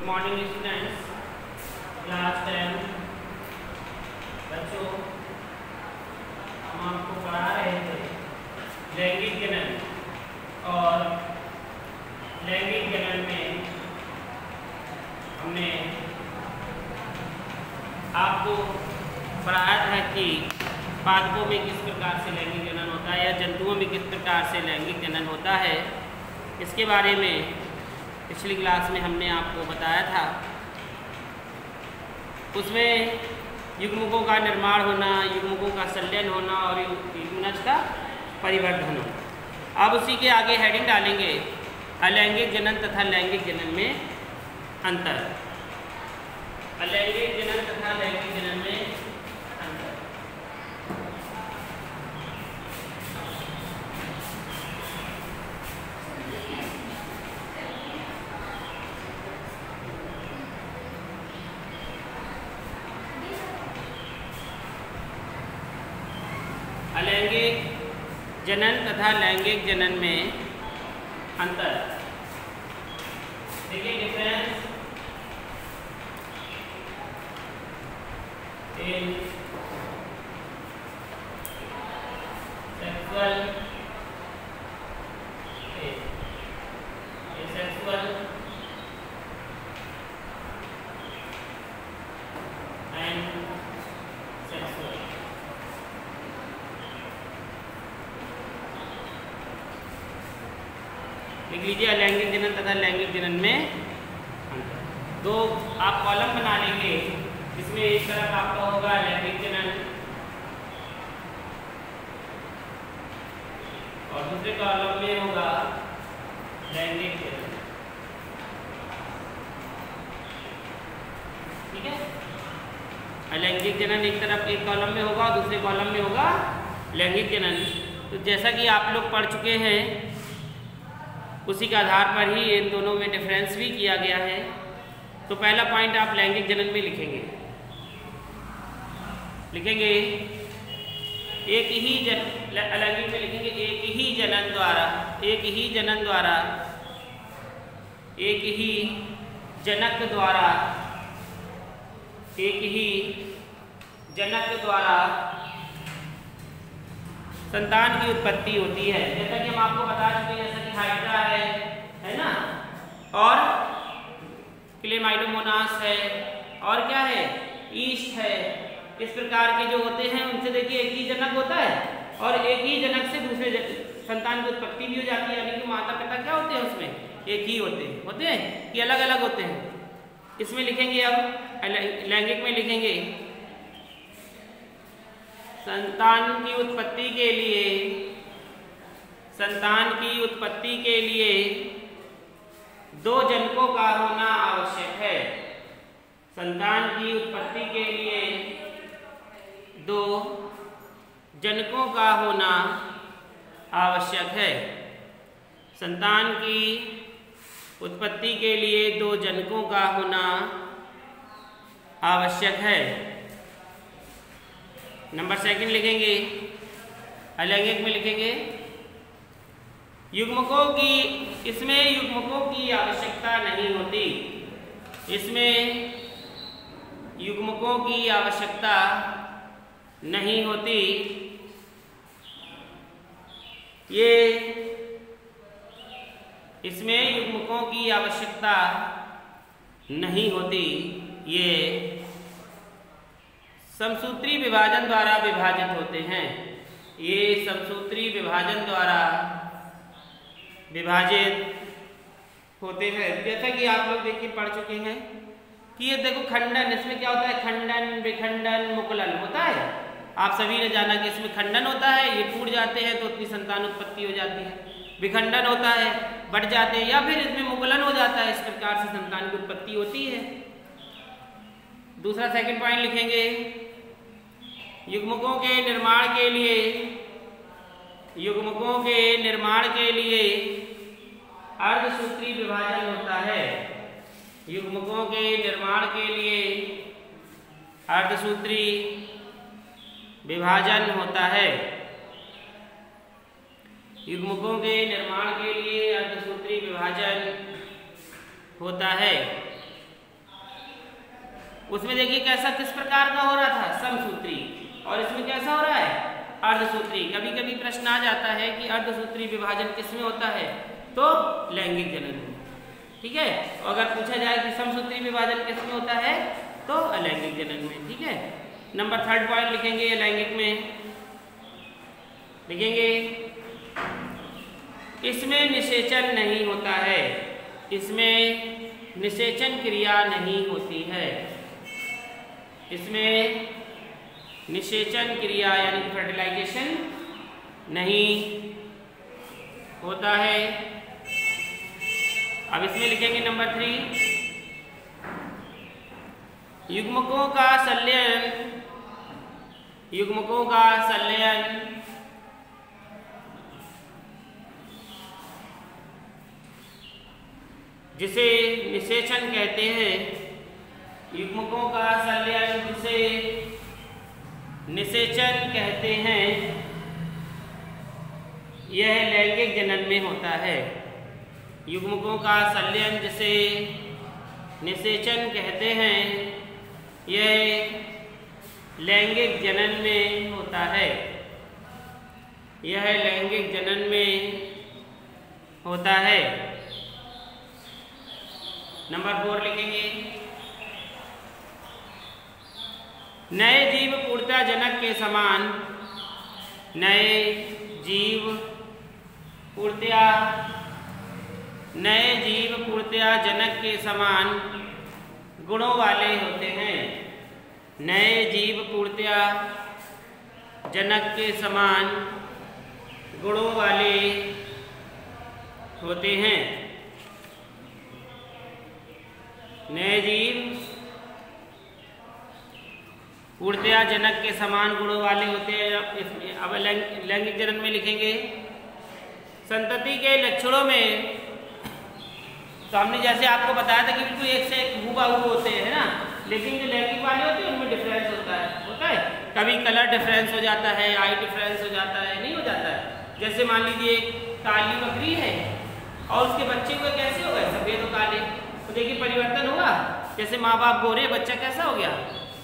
Morning students, class 10 बच्चों, हम आपको पढ़ा रहे थे लैंगिक जनन। और लैंगिक जनन में हमने आपको पढ़ाया था कि पादपों में किस प्रकार से लैंगिक जनन होता है या जंतुओं में किस प्रकार से लैंगिक जनन होता है। इसके बारे में पिछली क्लास में हमने आपको बताया था। उसमें युग्मकों का निर्माण होना, युग्मकों का संलयन होना और युग्मनज का परिवर्धन होना। अब उसी के आगे हेडिंग डालेंगे अलैंगिक जनन तथा लैंगिक जनन में अंतर। अलैंगिक जनन तथा लैंगिक जनन में अंतर। अलैंगिक जनन तथा लैंगिक जनन में अंतर। देखिए difference in sexual and sexual. लिख लीजिए अलैंगिक जनन तथा लैंगिक जनन में अंतर। दो आप कॉलम बना लेंगे, इसमें एक तरफ आपका होगा लैंगिक जनन और दूसरे कॉलम में होगा लैंगिक जनन। ठीक है, अलैंगिक जनन एक तरफ एक कॉलम में होगा और दूसरे कॉलम में होगा लैंगिक जनन। तो जैसा कि आप लोग पढ़ चुके हैं उसी के आधार पर ही इन दोनों में डिफरेंस भी किया गया है। तो पहला पॉइंट आप लैंगिक जनन में लिखेंगे एक ही अलैंगिक में लिखेंगे एक ही जनन द्वारा एक ही जनक द्वारा संतान की उत्पत्ति होती है। जैसा कि हम आपको बता चुके हैं, जैसा कि हाइड्रा है ना, और क्लेमाइडोमोनास है, और क्या है, ईस्ट है। इस प्रकार के जो होते हैं उनसे देखिए एक ही जनक होता है और एक ही जनक से दूसरे संतान की उत्पत्ति भी हो जाती है। यानी कि माता पिता क्या होते हैं उसमें एक ही होते हैं कि अलग अलग होते हैं। इसमें लिखेंगे अब लैंगिक में लिखेंगे संतान की उत्पत्ति के लिए दो जनकों का होना आवश्यक है। संतान की उत्पत्ति के लिए दो जनकों का होना आवश्यक है। संतान की उत्पत्ति के लिए दो जनकों का होना आवश्यक है। नंबर सेकंड लिखेंगे अलैंगिक में लिखेंगे इसमें युग्मकों की आवश्यकता नहीं होती। इसमें युग्मकों की आवश्यकता नहीं होती। इसमें युग्मकों की आवश्यकता नहीं होती। ये समसूत्री विभाजन द्वारा विभाजित होते हैं। ये समसूत्री विभाजन द्वारा विभाजित होते हैं। जैसा कि आप लोग देखिए पढ़ चुके हैं कि ये देखो खंडन, इसमें क्या होता है, खंडन, विखंडन, मुकुलन होता है। आप सभी ने जाना कि इसमें खंडन होता है, ये टूट जाते हैं तो उनकी संतान उत्पत्ति हो जाती है। विखंडन होता है, बढ़ जाते हैं, या फिर इसमें मुकुलन हो जाता है। इस प्रकार से संतान की उत्पत्ति होती है। दूसरा सेकंड पॉइंट लिखेंगे युग्मकों के निर्माण के लिए अर्धसूत्री विभाजन होता है। युग्मकों के निर्माण के लिए अर्धसूत्री विभाजन होता है। युग्मकों के निर्माण के लिए अर्धसूत्री विभाजन होता है। उसमें देखिए कैसा किस प्रकार का हो रहा था, समसूत्री, और इसमें कैसा हो रहा है, अर्धसूत्री। कभी कभी प्रश्न आ जाता है कि अर्धसूत्री विभाजन किसमें होता है, तो लैंगिक जनन में, ठीक है। और अगर पूछा जाए कि समसूत्री विभाजन किसमें होता है, तो अलैंगिक जनन में, ठीक है। नंबर 3 पॉइंट लिखेंगे लैंगिक में, लिखेंगे इसमें निषेचन नहीं होता है, इसमें निषेचन क्रिया नहीं होती है, इसमें निषेचन क्रिया यानी फर्टिलाइजेशन नहीं होता है। अब इसमें लिखेंगे नंबर 3, युग्मकों का संलयन, युग्मकों का संलयन जिसे निषेचन कहते हैं, युग्मकों का संलयन जिसे निषेचन कहते हैं, यह लैंगिक जनन में होता है। युग्मकों का संलयन जिसे निषेचन कहते हैं, यह लैंगिक जनन में होता है, यह लैंगिक जनन में होता है। नंबर 4 लिखेंगे, नए जीव पूर्णतः जनक के समान, नए जीव पूर्णतः, नए जीव पूर्णतः जनक के समान गुणों वाले होते हैं, नए जीव पूर्णतः जनक के समान गुणों वाले होते हैं, नए जीव पूर्णतया जनक के समान गुणों वाले होते हैं। अब लैंगिक जनन में लिखेंगे संतति के लक्षणों में, तो हमने जैसे आपको बताया था कि बिल्कुल एक से एक हूबहू होते हैं ना, लेकिन जो लैंगिक वाले होते हैं उनमें डिफरेंस होता है, कभी कलर डिफरेंस हो जाता है, आई डिफरेंस हो जाता है, नहीं हो जाता है। जैसे मान लीजिए काली बकरी है और उसके बच्चे को कैसे हो गए, सफेद और काले, तो देखिए परिवर्तन हुआ। जैसे माँ बाप गोरे, बच्चा कैसा हो गया,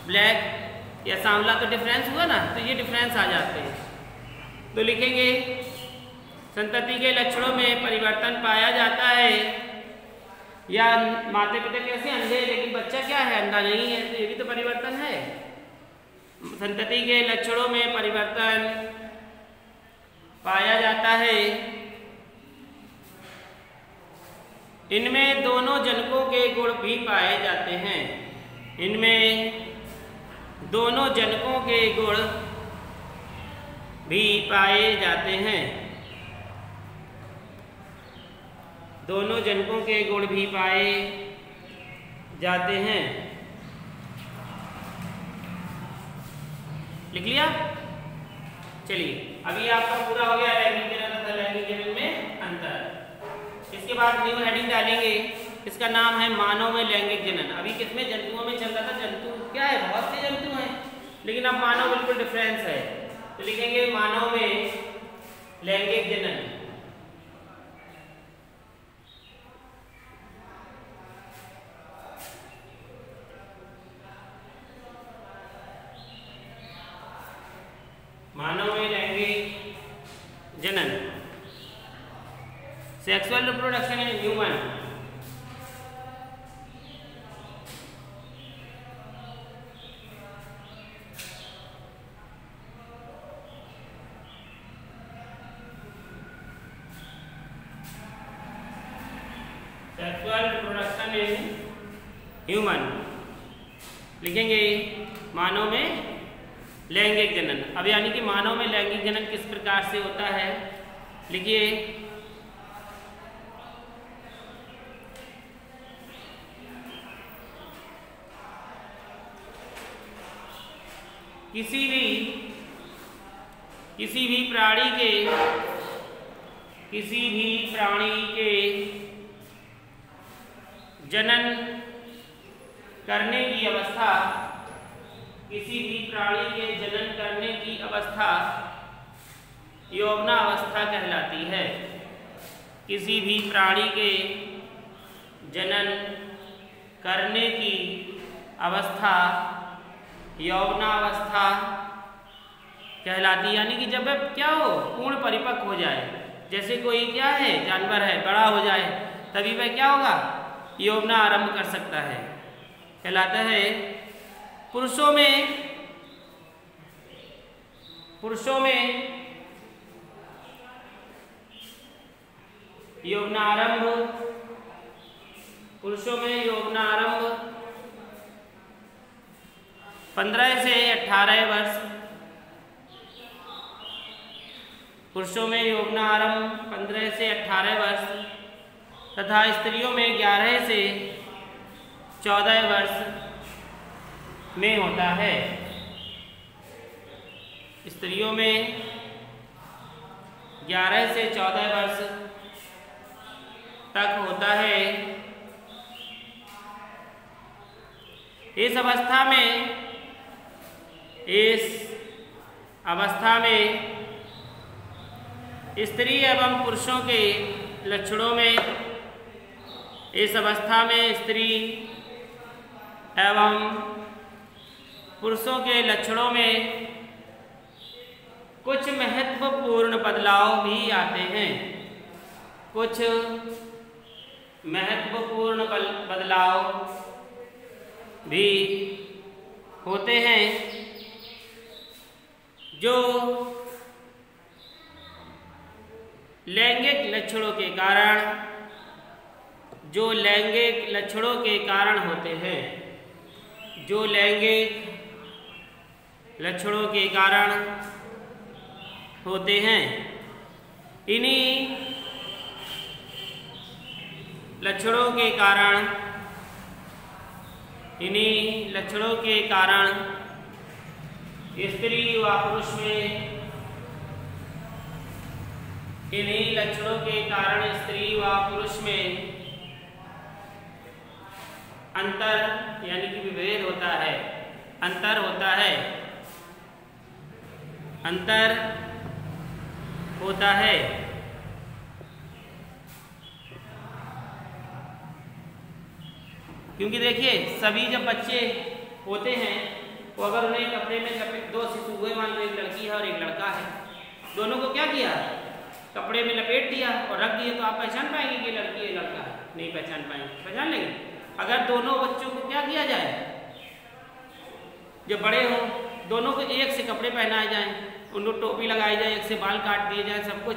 ब्लैक या सांवला, तो डिफरेंस हुआ ना, तो ये डिफरेंस आ जाते हैं। तो लिखेंगे संतति के लक्षणों में परिवर्तन पाया जाता है, या माता पिता कैसे अंधे लेकिन बच्चा क्या है, अंधा नहीं है, तो ये भी तो परिवर्तन है। संतति के लक्षणों में परिवर्तन पाया जाता है, इनमें दोनों जनकों के गुण भी पाए जाते हैं, इनमें दोनों जनकों के गुण भी पाए जाते हैं, दोनों जनकों के गुण भी पाए जाते हैं। लिख लिया? चलिए अभी आपका पूरा हो गया लैंगिक जनन तथा लैंगिक जनन में अंतर। इसके बाद न्यू हेडिंग डालेंगे, इसका नाम है मानव में लैंगिक जनन। अभी कितने जंतुओं में चल रहा था, जंतु क्या है, बहुत से जंतु हैं, लेकिन अब मानव बिल्कुल डिफरेंस है, तो लिखेंगे मानव में लैंगिक जनन। मानव में लैंगिक जनन, sexual reproduction in human. Sexual reproduction in human, लिखेंगे मानव में लैंगिक जनन। अब यानी कि मानव में लैंगिक जनन किस प्रकार से होता है, लिखिए किसी भी प्राणी के जनन करने की अवस्था, किसी भी प्राणी के जनन करने की अवस्था यौवनावस्था कहलाती है। किसी भी प्राणी के जनन करने की अवस्था यौवनावस्था कहलाती है। यानी कि जब वह क्या हो, पूर्ण परिपक्व हो जाए, जैसे कोई क्या है जानवर है, बड़ा हो जाए, तभी वह क्या होगा, यौवना आरंभ कर सकता है, कहलाता है। पुरुषों में यौवनारंभ, पुरुषों में यौवनारंभ 15 से 18 वर्ष, पुरुषों में यौवनारंभ 15 से 18 वर्ष तथा स्त्रियों में 11 से 14 वर्ष में होता है। स्त्रियों में 11 से 14 वर्ष तक होता है। इस अवस्था में स्त्री एवं पुरुषों के लक्षणों में, इस अवस्था में स्त्री एवं पुरुषों के लक्षणों में कुछ महत्वपूर्ण बदलाव भी आते हैं, कुछ महत्वपूर्ण बदलाव भी होते हैं जो लैंगिक लक्षणों के कारण होते हैं, जो लैंगिक लक्षणों के कारण होते हैं। इन्हीं लक्षणों के कारण स्त्री व पुरुष में, इन्हीं लक्षणों के कारण स्त्री व पुरुष में अंतर यानी कि विभेद होता है, अंतर होता है। क्योंकि देखिए सभी जब बच्चे होते हैं तो अगर उन्हें कपड़े में लपेट, 2 शिशु हुए, मान लो एक लड़की है और एक लड़का है, दोनों को क्या किया, कपड़े में लपेट दिया और रख दिए, तो आप पहचान पाएंगे कि लड़की है लड़का है? नहीं पहचान पाएंगे। पहचान लेंगे अगर दोनों बच्चों को क्या किया जाए, जब बड़े हो दोनों को एक से कपड़े पहनाए जाएं, उनको टोपी लगाई जाए, एक से बाल काट दिए जाए, सब कुछ,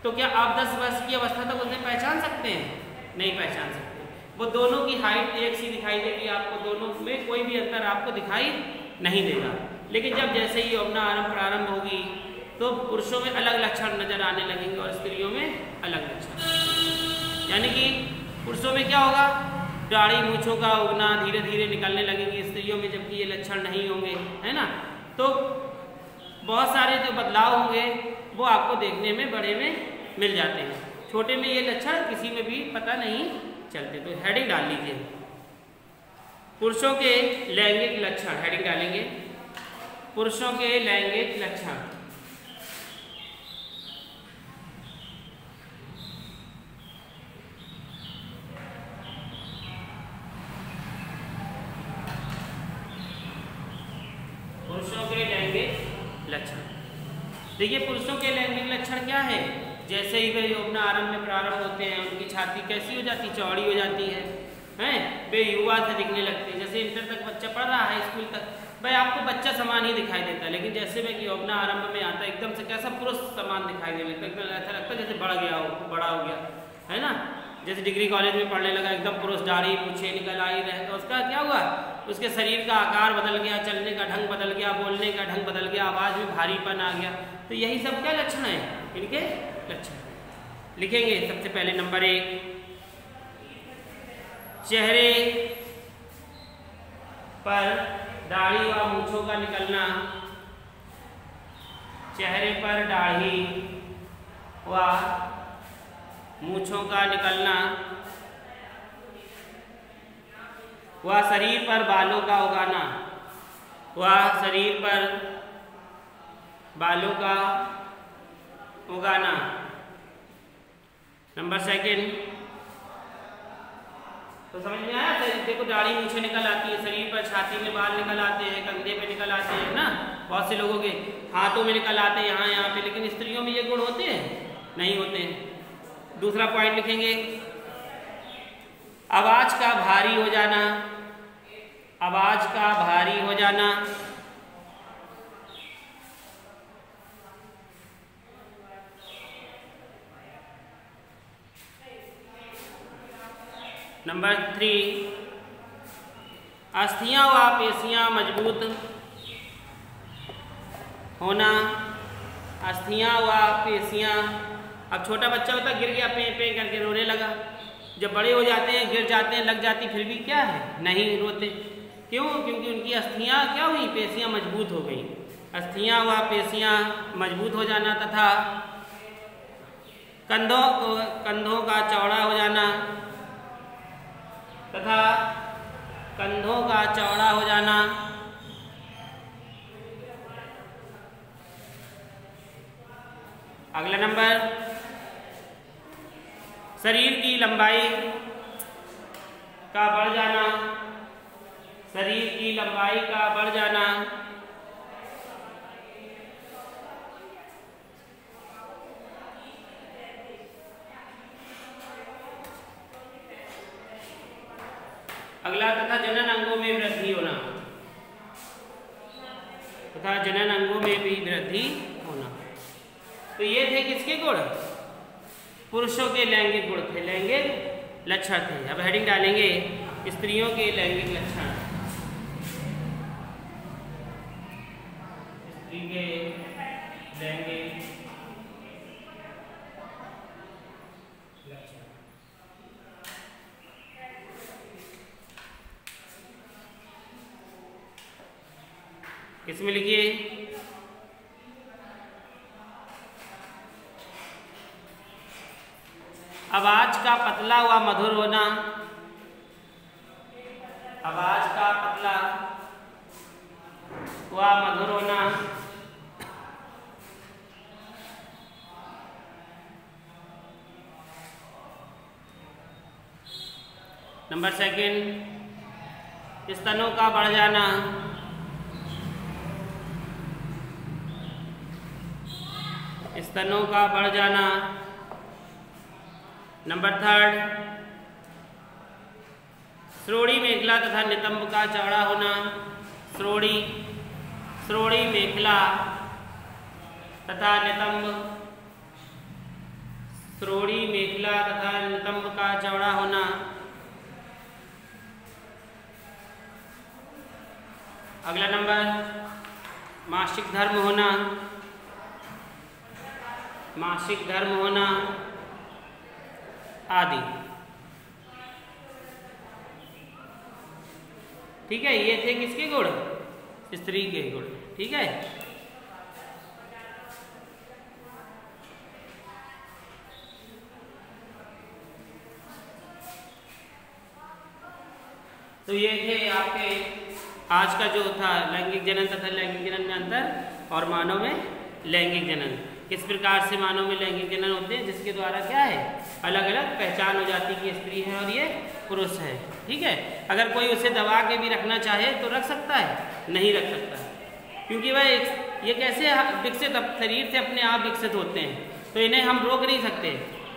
तो क्या आप 10 वर्ष की अवस्था तक उन्हें पहचान सकते हैं? नहीं पहचान सकते। वो दोनों की हाइट एक सी दिखाई देगी आपको, दोनों में कोई भी अंतर आपको दिखाई नहीं देगा। लेकिन जब जैसे ही यौवना आरंभ प्रारंभ होगी तो पुरुषों में अलग लक्षण नजर आने लगेंगे और स्त्रियों में अलग लक्षण। यानी कि पुरुषों में क्या होगा, दाढ़ी मूंछों का उगना धीरे धीरे निकलने लगेगी, स्त्रियों में जबकि ये लक्षण नहीं होंगे, है ना। तो बहुत सारे जो बदलाव होंगे वो आपको देखने में बड़े में मिल जाते हैं, छोटे में ये लक्षण किसी में भी पता नहीं चलते। तो हेडिंग डाल लीजिए, पुरुषों के लैंगिक लक्षण, हेडिंग डालेंगे पुरुषों के लैंगिक लक्षण। पुरुषों के लैंगिक लक्षण, देखिए पुरुषों के लैंगिक लक्षण क्या है। जैसे ही वे यौवना आरंभ में प्रारंभ होते हैं उनकी छाती कैसी हो जाती, चौड़ी हो जाती है, वे युवा से दिखने लगते हैं। जैसे इंटर तक बच्चा पढ़ रहा है, स्कूल तक, भाई आपको बच्चा समान ही दिखाई देता है, लेकिन जैसे में कि यौवना आरंभ में आता है एकदम से कैसा पुरुष समान दिखाई देने लगता है, एकदम ऐसा लगता है जैसे बढ़ गया हो, बड़ा हो गया, है ना। जैसे डिग्री कॉलेज में पढ़ने लगा, एकदम पुरुष, दाढ़ी पूछे निकल आई रहे, तो उसका क्या हुआ, उसके शरीर का आकार बदल गया, चलने का ढंग बदल गया, बोलने का ढंग बदल गया, आवाज़ में भारीपन आ गया। तो यही सब क्या लक्षण है, इनके लक्षण लिखेंगे। सबसे पहले नंबर 1, चेहरे पर दाढ़ी व मूंछों का निकलना, चेहरे पर दाढ़ी व मूंछों का निकलना, व शरीर पर बालों का उगाना, व शरीर पर बालों का उगाना। नंबर 2, तो समझ में आया? शरीर देखो दाढ़ी मूछें निकल आती है, शरीर पर छाती में बाल निकल आते हैं, कंधे पे निकल आते हैं ना, बहुत से लोगों के हाथों में निकल आते हैं, यहाँ पे। लेकिन स्त्रियों में ये गुण होते हैं? नहीं होते हैं। दूसरा पॉइंट लिखेंगे, आवाज का भारी हो जाना। आवाज का भारी हो जाना। नंबर 3, अस्थियां व पेशियां मजबूत होना। अस्थियां व पेशियां, अब छोटा बच्चा होता गिर गया, पे पे करके रोने लगा। जब बड़े हो जाते हैं, गिर जाते हैं, लग जाती, फिर भी क्या है, नहीं रोते। क्यों? क्योंकि उनकी अस्थियां क्या हुई, पेशियां मजबूत हो गई। अस्थियां व पेशियां मजबूत हो जाना तथा कंधों का चौड़ा हो जाना। तथा कंधों का चौड़ा हो जाना। अगला नंबर, शरीर की लंबाई का बढ़ जाना। शरीर की लंबाई का बढ़ जाना। अगला, तथा जनन अंगों में वृद्धि होना। तथा जनन अंगों में भी वृद्धि होना। तो ये थे किसके गुण? पुरुषों के लैंगिक गुण थे, लैंगिक लक्षण थे। अब हेडिंग डालेंगे, स्त्रियों के लैंगिक लक्षण। स्त्री के लैंगिक लक्षण। किसमें लिखिए? आवाज का पतला व मधुर होना। आवाज का पतला व मधुर होना। नंबर 2, स्तनों का बढ़ जाना। स्तनों का बढ़ जाना। नंबर 3, श्रोणि मेखला तथा नितंब का चौड़ा होना। श्रोणि मेखला तथा नितंब। श्रोणि मेखला तथा नितंब का चौड़ा होना। अगला नंबर, मासिक धर्म होना। मासिक धर्म होना आदि। ठीक है, ये थे किसके गुण? स्त्री के गुण। ठीक है, तो ये थे आपके आज का जो था लैंगिक जनन तथा लैंगिक जनन में अंतर और मानव में लैंगिक जनन। किस प्रकार से मानव में लैंगिक जनन होते हैं, जिसके द्वारा क्या है, अलग अलग पहचान हो जाती है कि स्त्री है और ये पुरुष है। ठीक है, अगर कोई उसे दबा के भी रखना चाहे तो रख सकता है? नहीं रख सकता, क्योंकि वह ये कैसे विकसित शरीर से अपने आप विकसित होते हैं, तो इन्हें हम रोक नहीं सकते।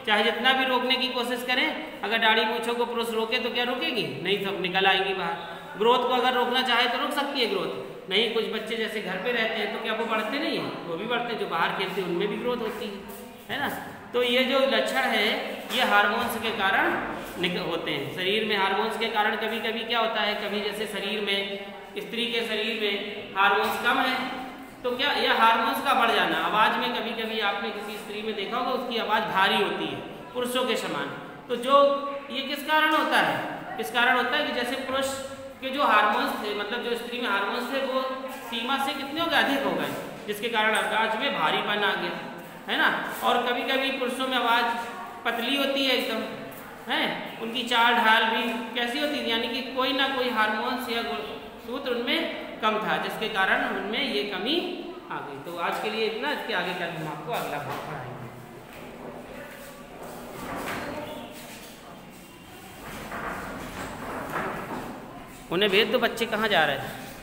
चाहे जितना भी रोकने की कोशिश करें, अगर दाढ़ी मूंछों को पुरुष रोके तो क्या रोकेगी? नहीं, सब निकल आएंगी बाहर। ग्रोथ को अगर रोकना चाहे तो रोक सकती है ग्रोथ, नहीं। कुछ बच्चे जैसे घर पे रहते हैं तो क्या वो बढ़ते नहीं हैं? वो भी बढ़ते हैं। जो बाहर खेलते हैं उनमें भी ग्रोथ होती है ना। तो ये जो लक्षण है ये हार्मोन्स के कारण होते हैं। शरीर में हार्मोन्स के कारण कभी कभी क्या होता है, कभी जैसे शरीर में, स्त्री के शरीर में हार्मोन्स कम है तो क्या यह हार्मोन्स का बढ़ जाना। आवाज़ में कभी कभी आपने किसी स्त्री में देखा होगा उसकी आवाज़ भारी होती है पुरुषों के समान। तो जो ये किस कारण होता है? इस कारण होता है कि जैसे पुरुष के जो हार्मोन्स थे, मतलब जो स्त्री में हार्मोन्स थे वो सीमा से कितने हो गए, अधिक हो गए, जिसके कारण आवाज में भारीपन आ गया, है ना। और कभी कभी पुरुषों में आवाज़ पतली होती है एकदम, है, उनकी चाल ढाल भी कैसी होती थी, यानी कि कोई ना कोई हार्मोन्स या सूत्र उनमें कम था, जिसके कारण उनमें ये कमी आ गई। तो आज के लिए इतना, इसके आगे का हम आपको अगला भाग पढ़ाएंगे। उन्हें भेज दो, बच्चे कहाँ जा रहे हैं।